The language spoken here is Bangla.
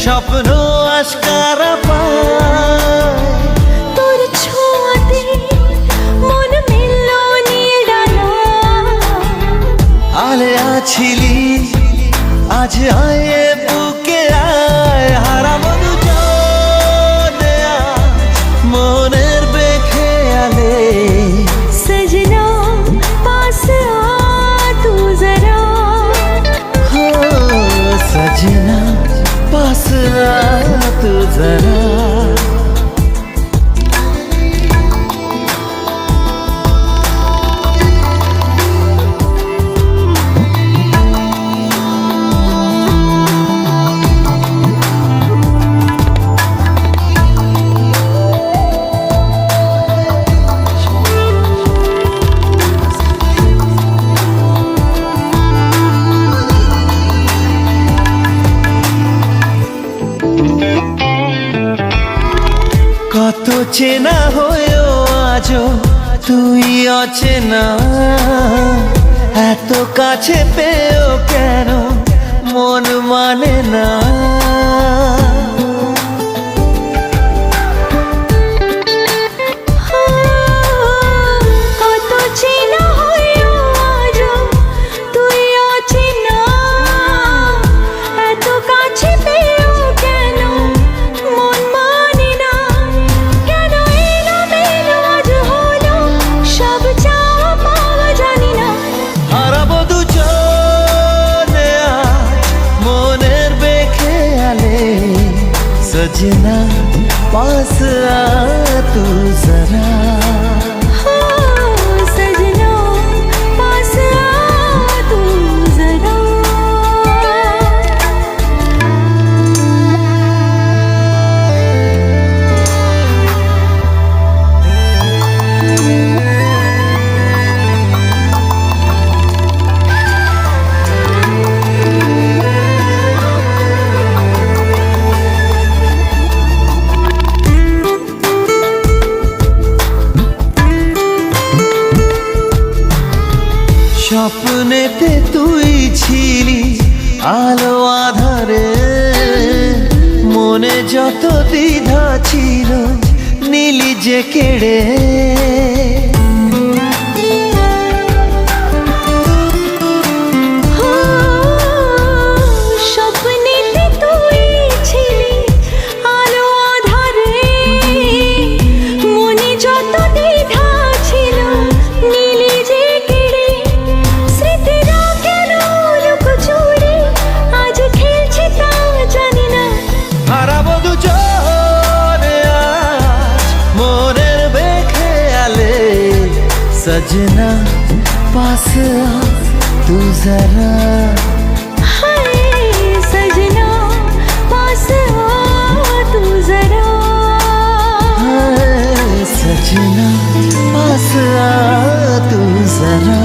স্বপ্ন আশকারা পায় তোর ছোঁয়াতে মন মিলল নীল ডানা। আলে আছিলি আজ আয়ে বুকে আয় হারাবো দুজনে আজ মনের বেখেয়ালে। सजना पास आ तू जरा, हो सजना पास आ तू जरा। কত চেনা হয়েও আজও তুই অচেনা, এত কাছে পেয়েও কেন মন মানে না। কত চেনা হয়েও আজও তুই অচেনা, এত কাছে পেয়েও কেন মন মানে না। কেন এলোমেলো আজ হলো সব চাওয়া পাওয়া জানি না। হারাবো দুজনে আজ মনের বেখেয়ালে। সजना पास आ तू जरा, सजना पास आ तू जरा। স্বপ্নেতে তুই ছিলি আলো আধারে, মনে যত দ্বিধা ছিল নীলি যে কেড়ে। স্বপ্নেতে তুই ছিলি আলো আধারে, মনে যত দ্বিধা ছিল নীলি যে কেড়ে। স্মৃতিরা কেন লুকোচুরি আজ খেলছে তা জানি না। হারাবো দুজনে আজ মনের বেখেয়ালে। সजना पास आ तू जरा, हाय सजना पास आ तू जरा। सजना पास आ तू जरा।